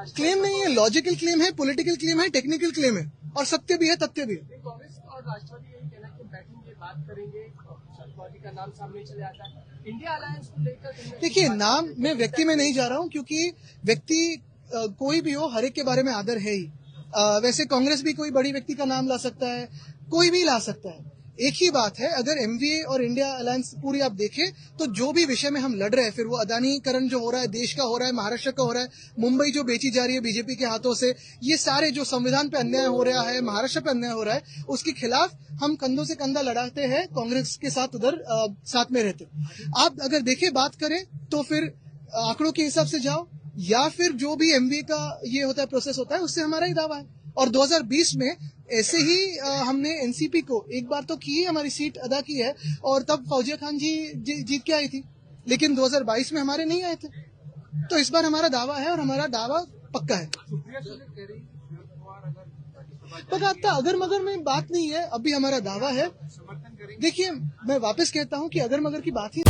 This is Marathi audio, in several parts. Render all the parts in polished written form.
क्लेम नहीं है, लॉजिकल क्लेम है, पॉलिटिकल क्लेम है, टेक्निकल क्लेम है और सत्य भी है, तथ्य भी है। कांग्रेस और राष्ट्रवादी यही कहना है कि बैठेंगे, बात करेंगे, शरद का नाम सामने चले आता है। इंडिया अलायंस को लेकर देखिए, नाम मैं व्यक्ति में नहीं जा रहा हूं, क्योंकि व्यक्ति कोई भी हो, हर एक के बारे में आदर है ही। वैसे कांग्रेस भी कोई बड़ी व्यक्ति का नाम ला सकता है, कोई भी ला सकता है। एक ही बात है, अगर एमवीए और इंडिया अलायंस पूरी आप देखें तो जो भी विषय में हम लड़ रहे हैं, फिर वो अदानीकरण जो हो रहा है, देश का हो रहा है, महाराष्ट्र का हो रहा है, मुंबई जो बेची जा रही है बीजेपी के हाथों से, ये सारे जो संविधान पे अन्याय हो रहा है, महाराष्ट्र पे अन्याय हो रहा है, उसके खिलाफ हम कंधों से कंधा लड़ाते हैं, कांग्रेस के साथ उधर साथ में रहते। आप अगर देखें, बात करें तो फिर आंकड़ों के हिसाब से जाओ, या फिर जो भी एमवीए का ये होता है, प्रोसेस होता है, उससे हमारा ही दावा है। और 2020 में ऐसे ही हमने एनसीपी को एक बार तो की, हमारी सीट अदा की है, और तब फौजिया खान जी जीत के आई थी, लेकिन 2022 में हमारे नहीं आए थे। तो इस बार हमारा दावा है और हमारा दावा पक्का है। पर आता अगर मगर में बात नहीं है, अभी हमारा दावा है। देखिए, मैं वापस कहता हूं कि अगर मगर की बात ही।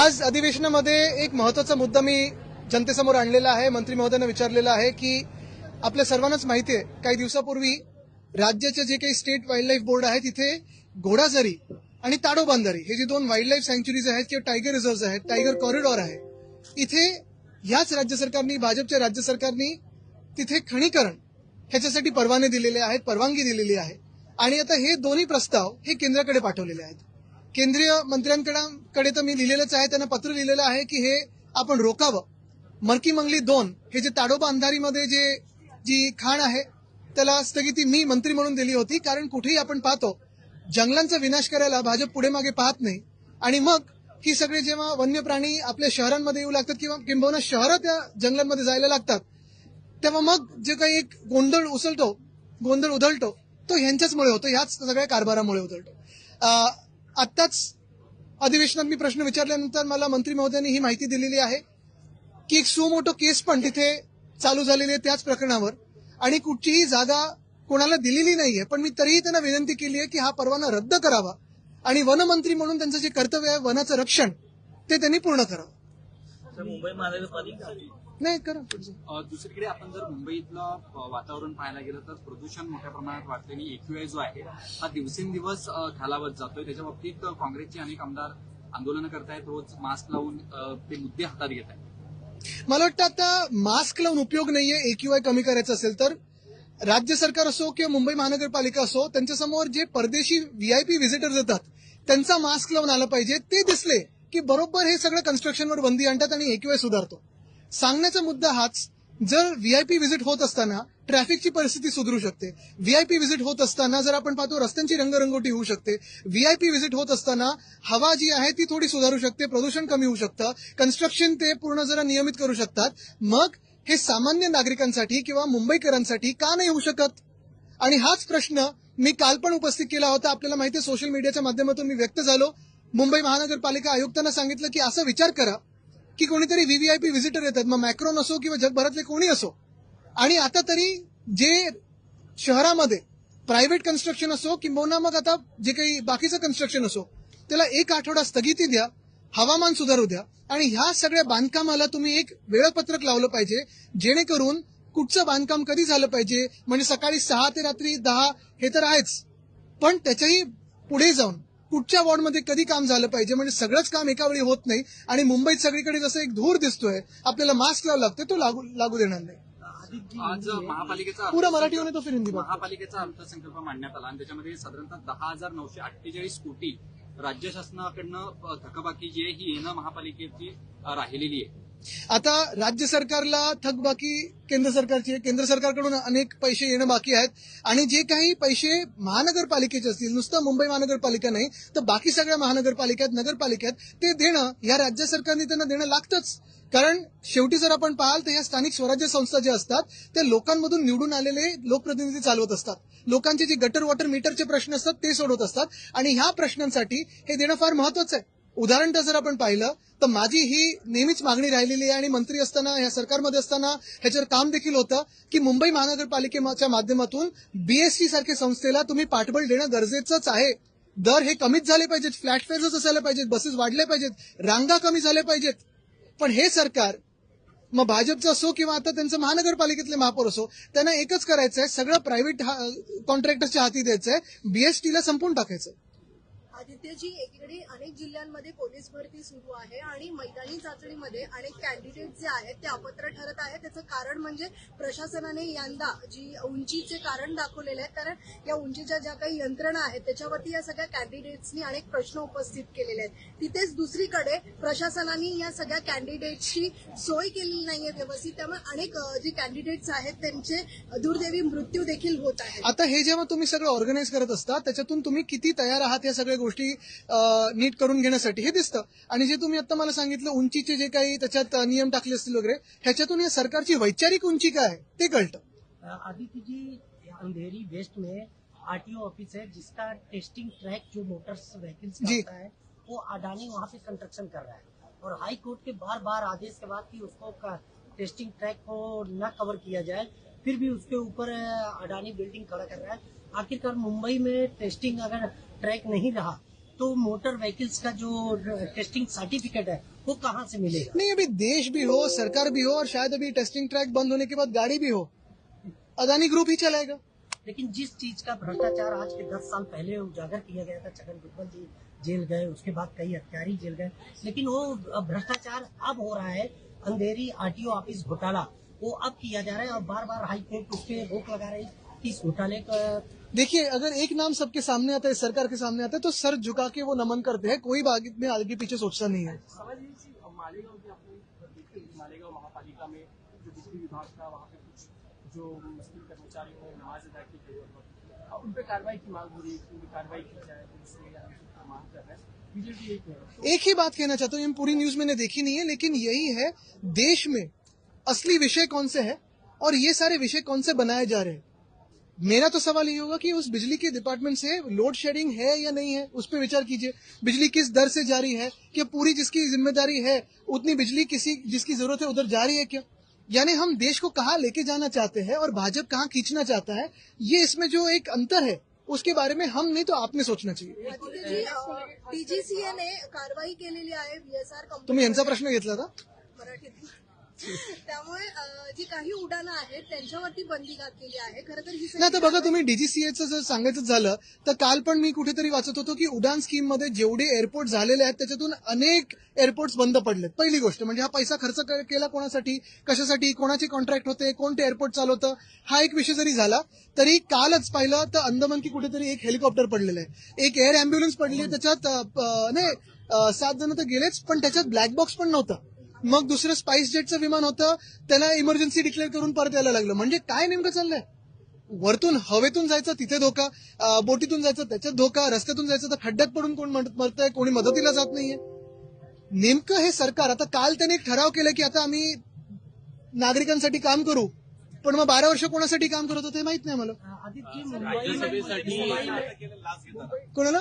आज अधिवेशनामध्ये एक महत्वाचा मुद्दा मी जनतेसमोर आणलेला आहे, मंत्री महोदयांना विचारलेला आहे की आपल्या सर्वांनाच माहिती आहे, काही दिवसापूर्वी राज्याचे जे काही स्टेट वाईल्ड लाईफ बोर्ड आहे, तिथे घोडाझरी आणि ताडोबांधारी हे जे दोन वाईल्ड लाईफ सँक्च्युरीज आहेत किंवा टायगर रिझर्व्ह आहेत, टायगर कॉरिडॉर आहे, इथे ह्याच राज्य सरकारनी, भाजपच्या राज्य सरकारनी तिथे खणीकरण ह्याच्यासाठी परवाने दिलेले आहेत, परवानगी दिलेली आहे। आणि आता हे दोन्ही प्रस्ताव हे केंद्राकडे पाठवलेले आहेत। केंद्रीय मंत्र्यांकडे तर मी लिहिलेलंच आहे, त्यांना पत्र लिहिलेलं आहे की हे आपण रोकावं। मरकी मंगली 2 हे जे ताडोबा अंधारीमध्ये जी खाण आहे, त्याला स्थगिती मी मंत्री म्हणून दिली होती, कारण कुठेही आपण पाहतो जंगलांचा विनाश करायला भाजप पुढे मागे पाहत नाही, आणि मग ही सगळे जेव्हा वन्य प्राणी आपल्या शहरांमध्ये येऊ लागतात किंवा किंबहुना शहरं त्या जंगलांमध्ये जायला लागतात, तेव्हा मग जे काही एक गोंधळ उधळतो तो ह्यांच्याचमुळे होतो, ह्याच सगळ्या कारभारामुळे उधळतो। आत्ताच अधिवेशनात मी प्रश्न विचारल्यानंतर मला मंत्री महोदयांनी ही माहिती दिलेली आहे की एक सुमोटो केस पण तिथे चालू झालेली आहे त्याच प्रकरणावर, आणि कुठचीही जागा कोणाला दिलेली नाहीये, पण मी तरीही त्यांना विनंती केली आहे की हा परवाना रद्द करावा आणि वनमंत्री म्हणून त्यांचं जे कर्तव्य आहे, वनाचं रक्षण, ते त्यांनी पूर्ण करावं। मुंबई महानगरपालिका नाही करा। दुसरीकडे आपण जर मुंबईतलं वातावरण पाहायला गेलं तर प्रदूषण मोठ्या प्रमाणात वाढलेली AQI जो आहे हा दिवसेंदिवस खालावत जातोय। त्याच्या बाबतीत काँग्रेसचे अनेक आमदार आंदोलनं करतायत, रोज मास्क लावून ते मुद्दे हातात घेत आहेत। मला वाटतं आता मास्क लावून उपयोग नाहीये। AQI कमी करायचं असेल तर राज्य सरकार असो किंवा मुंबई महानगरपालिका असो, त्यांच्यासमोर जे परदेशी VIP व्हिजिटर्स येतात त्यांचा मास्क लावून आला पाहिजे। ते दिसले की बरोबर हे सगळं कन्स्ट्रक्शनवर बंदी आणतात आणि AQI सुधारतो। सांगण्याचा मुद्दा हाच, जर VIP व्हिजिट होत असताना ट्रॅफिकची परिस्थिती सुधारू शकते, VIP व्हिजिट होत असताना जर आपण पाहतो रस्त्यांची रंगरंगोटी होऊ शकते, VIP व्हिजिट होत असताना हवा जी आहे ती थोडी सुधारू शकते, प्रदूषण कमी होऊ शकतं, कन्स्ट्रक्शन ते पूर्ण जरा नियमित करू शकतात, मग हे सामान्य नागरिकांसाठी किंवा मुंबईकरांसाठी का नाही होऊ शकत? आणि हाच प्रश्न मी काल पण उपस्थित केला होता। आपल्याला माहिती आहे, सोशल मीडियाच्या माध्यमातून मी व्यक्त झालो। मुंबई महानगरपालिका आयुक्तांना सांगितलं की असं विचार करा की कोणीतरी VVIP व्हिजिटर येतात, मग मॅक्रॉन असो किंवा जगभरातले कोणी असो, आणि आता तरी जे शहरामध्ये प्रायव्हेट कन्स्ट्रक्शन असो किंबहुना मग आता जे काही बाकीचं कन्स्ट्रक्शन असो, त्याला 1 आठवडा स्थगिती द्या, हवामान सुधारू द्या, आणि ह्या सगळ्या बांधकामाला तुम्ही एक वेळापत्रक लावलं पाहिजे, जेणेकरून कुठचं बांधकाम कधी झालं पाहिजे, म्हणजे सकाळी 6 ते रात्री 10 हे तर आहेच, पण त्याच्याही पुढे जाऊन कुठच्या वॉर्डमध्ये कधी काम झालं पाहिजे, म्हणजे सगळंच काम एका वेळी होत नाही। आणि मुंबईत सगळीकडे जसं एक धूर दिसतोय, आपल्याला मास्क लावावं लागतोय, तो लागू देणार नाही। आज महापालिकेचा पूरा मराठी होणे तो फिर हिंदी महापालिकेचा अर्थसंकल्प मांडण्यात आला आणि त्याच्यामध्ये साधारणतः 10,948 कोटी राज्य शासनाकडनं थकबाकी जी आहे ही येणं महापालिकेची राहिलेली आहे। आता राज्य सरकारला थकबाकी केंद्र सरकारची आहे, केंद्र सरकारकडून अनेक पैसे येणं बाकी आहेत, आणि जे काही पैसे महानगरपालिकेचे असतील, नुसतं मुंबई महानगरपालिका नाही तर बाकी सगळ्या महानगरपालिकात, नगरपालिकात, ते देणं या राज्य सरकारने त्यांना देणं लागतंच। कारण शेवटी जर आपण पाहाल तर ह्या स्थानिक स्वराज्य संस्था ज्या असतात त्या लोकांमधून निवडून आलेले लोकप्रतिनिधी चालवत असतात। लोकांचे जे गटर वॉटर मीटरचे प्रश्न असतात ते सोडवत असतात, आणि ह्या प्रश्नांसाठी हे देणं फार महत्वाचं आहे। उदाहरणतः जर आपण पाहिलं तर माझी ही नेहमीच मागणी राहिलेली आहे, आणि मंत्री असताना, या सरकारमध्ये असताना ह्याच्यावर काम देखील होतं की मुंबई महानगरपालिकेच्या माध्यमातून BST सारख्या संस्थेला तुम्ही पाठबळ देणं गरजेचंच आहे। दर हे कमीच झाले पाहिजेत, फ्लॅट फेअर्सच असायला पाहिजेत, बसेस वाढल्या पाहिजेत, रांगा कमी झाल्या पाहिजेत, पण हे सरकार मग भाजपचं असो किंवा आता त्यांचं महानगरपालिकेतले महापौर असो, त्यांना एकच करायचं आहे, सगळं प्रायव्हेट कॉन्ट्रॅक्टरच्या हाती द्यायचं आहे, बीएसटीला संपून टाकायचं. आदित्यजी, एकीकडे अनेक जिल्ह्यांमध्ये पोलीस भरती सुरू आहे आणि मैदानी चाचणीमध्ये अनेक कॅन्डिडेट जे आहेत ते अपात्र ठरत आहेत. त्याचं कारण म्हणजे प्रशासनाने यंदा जी उंचीचे कारण दाखवलेले आहेत, कारण या उंचीच्या ज्या काही यंत्रणा आहेत त्याच्यावरती या सगळ्या कॅन्डिडेट्सनी अनेक प्रश्न उपस्थित केलेले आहेत. तिथेच दुसरीकडे प्रशासनाने या सगळ्या कॅन्डिडेट्सची सोय केलेली नाहीये व्यवस्थित, त्यामुळे अनेक जे कॅन्डिडेट्स आहेत त्यांचे दुर्दैवी मृत्यू देखील होत आहेत. आता हे जेव्हा तुम्ही सगळं ऑर्गनाईज करत असता, त्याच्यातून तुम्ही किती तयार आहात या सगळ्या गोष्टी नीट करून घेण्यासाठी हे दिसतं. आणि जे तुम्ही आता मला सांगितलं उंचीचे जे काही त्याच्यात नियम टाकले असतील वगैरे, ह्याच्यातून या सरकारची वैचारिक उंची काय आहे ते कळतं. आदित्य जी, अंधेरी वेस्ट में आरटीओ ऑफिस है जिसका टेस्टिंग ट्रैक जो मोटर्स व्हीकल्स का जी। होता है वो अडानी वहाँ पे कंस्ट्रक्शन कर रहा है और हाई कोर्ट के बार बार आदेश के बाद कि उसको टेस्टिंग ट्रैक को न कवर किया जाए, फिर भी उसके ऊपर अडानी बिल्डिंग खड़ा कर रहा है. आखिरकार मुंबई में टेस्टिंग अगर ट्रैक नहीं रहा तो मोटर व्हीकल्स का जो टेस्टिंग सर्टिफिकेट है वो कहाँ से मिलेगा? नहीं, अभी देश भी हो, सरकार भी हो, और शायद अभी टेस्टिंग ट्रैक बंद होने के बाद गाड़ी भी हो, अदानी ग्रुप ही चलाएगा. लेकिन जिस चीज का भ्रष्टाचार आज के 10 साल पहले उजागर किया गया था, छगन भुजबल जी जेल गए, उसके बाद कई हत्यारी जेल गए, लेकिन वो भ्रष्टाचार अब हो रहा है. अंधेरी आरटीओ ऑफिस घोटाला वो अब किया जा रहा है और बार बार हाई कोर्ट उस पर रोक लगा रही है कि इस घोटाले का. देखिए, अगर एक नाम सबके सामने आता है, सरकार के सामने आता है, तो सर झुका के वो नमन करते हैं, कोई आगे पीछे सोचता नहीं है. समझ लीजिए मालेगांव के आपने देखते हैं, मालेगांव महापालिका में जो बिजली विभाग था वहाँ पे कुछ जो मजदूर कर्मचारियों ने नमाज अदा की गई और उन पर कार्रवाई की मांग हो रही है, उन पर कार्रवाई की जाए, पुलिस मांग कर रहे हैं. बीजेपी एक है. एक ही बात कहना चाहता हूँ, ये पूरी न्यूज मैंने देखी नहीं है, लेकिन यही है, देश में असली विषय कौन से है और ये सारे विषय कौन से बनाए जा रहे हैं. मेरा तो सवाल ये होगा कि उस बिजली के डिपार्टमेंट से लोड शेडिंग है या नहीं है, उस पर विचार कीजिए. बिजली किस दर से जारी है, कि पूरी जिसकी जिम्मेदारी है उतनी बिजली किसी जिसकी जरूरत है उधर जा रही है क्या. यानी हम देश को कहाँ लेके जाना चाहते हैं और भाजपा कहाँ खींचना चाहता है, ये इसमें जो एक अंतर है उसके बारे में हम नहीं तो आपने सोचना चाहिए. डीजीसीए ने कारवाई केलेली आहे बीएसआर कंपनी. तुम्ही यांचा प्रश्न घेतला होता. मराठीत. त्यामुळे जी काही उड्डाणं आहेत त्यांच्यावरती बंदी घातलेली आहे. खरं तर ही नाही, आता बघा, तुम्ही डीजीसीएचं जर सांगायचं झालं तर काल पण मी कुठेतरी वाचत होतो की उडान स्कीम मध्ये जेवढे एअरपोर्ट झालेले आहेत त्याच्यातून अनेक एअरपोर्ट्स बंद पडलेत. पहिली गोष्ट म्हणजे हा पैसा खर्च केला कोणासाठी, कशासाठी, कोणाचे कॉन्ट्रॅक्ट होते, कोणते एअरपोर्ट चालवतं, हा एक विषय जरी झाला तरी कालच पाहिलं तर अंदमान की कुठेतरी एक हेलिकॉप्टर पडलेलं आहे, एक एअर अँब्युलन्स पडली, त्याच्यात 7 जण तर गेलेच, पण त्याच्यात ब्लॅक बॉक्स पण नव्हता. मग दुसरं स्पाइस जेटचं विमान होतं, त्याला इमर्जन्सी डिक्लेअर करून परत यायला लागलं. म्हणजे काय नेमकं चाललंय. वरतून हवेतून जायचं तिथे धोका, बोटीतून जायचं त्याच्यात धोका, रस्त्यातून जायचं तर खड्ड्यात पडून कोण मरतंय, कोणी मदतीला जात नाहीये. नेमकं हे सरकार, आता काल त्याने एक ठराव केला की आता आम्ही नागरिकांसाठी काम करू, पण मग 12 वर्ष कोणासाठी काम करत होते माहित नाही मला. आदित्य, मुंबई कोणाला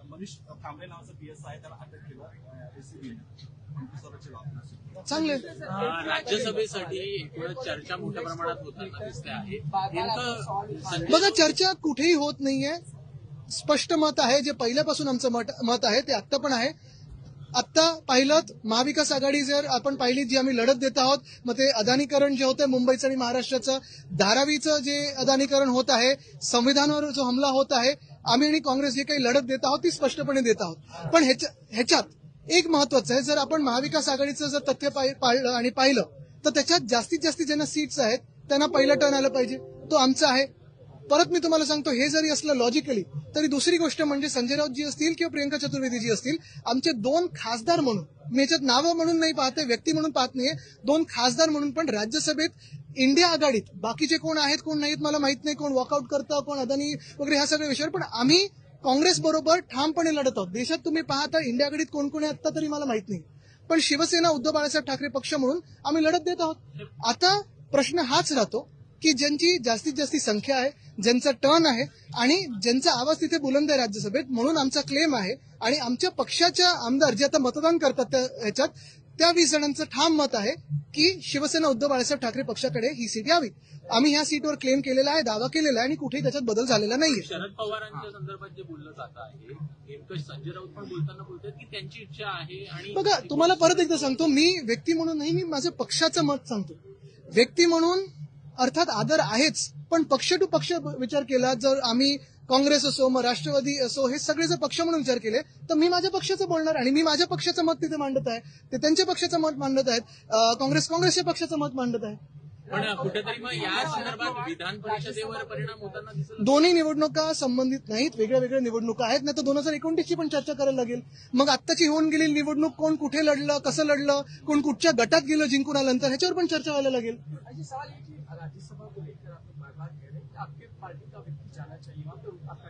मनीष कांबळे नावाचा पीएस आहे, त्याला अटक केलं एसीबीने. चांगले. राज्यसभेसाठी एकूणच चर्चा मोठ्या प्रमाणात होताना दिसते आहे. नेमकं बघा, चर्चा कुठेही होत नाहीये. स्पष्ट मत आहे, जे पहिल्यापासून आमचं मत आहे ते आत्ता पण आहे. आत्ता पाहिलं महाविकास आघाडी जर आपण पाहिली जी आम्ही लढत देत आहोत, मग ते अदानीकरण जे होतं मुंबईचं आणि महाराष्ट्राचं, धारावीचं जे अदानीकरण होत आहे, संविधानावर जो हमला होत आहे, आम्ही आणि काँग्रेस जे काही लढत देत आहोत ती स्पष्टपणे देत आहोत. पण ह्याच्यात एक महत्वाचं आहे, जर आपण महाविकास आघाडीचं जर तथ्य पाळलं आणि पाहिलं तर त्याच्यात जास्तीत जास्त ज्यांना सीट्स आहेत त्यांना पहिला टर्न आलं पाहिजे, तो आमचा आहे. परत मी तुम्हाला सांगतो, हे जरी असलं लॉजिकली तरी दुसरी गोष्ट म्हणजे संजय राऊत जी असतील किंवा प्रियंका चतुर्वेदी जी असतील, आमचे 2 खासदार म्हणून, मी याच्यात नावं म्हणून नाही पाहते, व्यक्ती म्हणून पाहत नाहीये, 2 खासदार म्हणून पण राज्यसभेत इंडिया आघाडीत बाकीचे कोण आहेत कोण नाहीत मला माहित नाही, कोण वॉकआउट करतं, कोण अदानी वगैरे ह्या सगळ्या विषयावर, पण आम्ही काँग्रेस बरोबर ठामपणे लढत आहोत. देशात तुम्ही पाहता इंडिया आघाडीत कोण कोण आहे आता तरी मला माहित नाही, पण शिवसेना उद्धव बाळासाहेब ठाकरे पक्ष म्हणून आम्ही लढत देत आहोत. आता प्रश्न हाच राहतो की ज्यांची जास्तीत जास्त संख्या आहे, ज्यांचा टर्न आहे आणि ज्यांचा आवाज तिथे बुलंद आहे राज्यसभेत, म्हणून आमचा क्लेम आहे. आणि आमच्या पक्षाच्या आमदार जे आता मतदान करतात त्या ह्याच्यात त्या 20 जणांचं ठाम मत आहे की शिवसेना उद्धव बाळासाहेब ठाकरे पक्षाकडे ही सीट यावी. आम्ही ह्या सीटवर क्लेम केलेला आहे, दावा केलेला आहे आणि कुठेही त्याच्यात बदल झालेला नाहीये. शरद पवारांच्या संदर्भात जे बोललं जात आहे नेमकं संजय राऊत पण बोलताना बोलतात की त्यांची इच्छा आहे आणि बघा, तुम्हाला परत एकदा सांगतो, मी व्यक्ती म्हणून नाही, मी माझं पक्षाचं मत सांगतो. व्यक्ती म्हणून अर्थात आदर आहेच, पण पक्ष टू पक्ष विचार केला, जर आम्ही काँग्रेस असो मग राष्ट्रवादी असो हे सगळे जर पक्ष म्हणून विचार केले तर मी माझ्या पक्षाचं बोलणार आणि मी माझ्या पक्षाचं मत तिथे मांडत आहे, ते त्यांच्या पक्षाचं मत मांडत आहेत, काँग्रेसच्या पक्षाचं मत मांडत आहे. पण कुठेतरी मग या संदर्भात विधान परिषदेवर परिणाम होताना दिसत दोन्ही निवडणुका संबंधित नाहीत, वेगळ्या वेगळ्या निवडणुका आहेत. नाही तर 2029 ची पण चर्चा करायला लागेल. मग आत्ताची होऊन गेलेली निवडणूक कोण कुठे लढलं, कसं लढलं, कोण कुठच्या गटात गेलं जिंकून आल्यानंतर, ह्याच्यावर पण चर्चा व्हायला लागेल. अजी सवाल ये कि राज्यसभा को लेकर आपने बार बार कह रहे हैं कि आपके पार्टी का व्यक्ति जाना चाहिए वहाँ पे आपका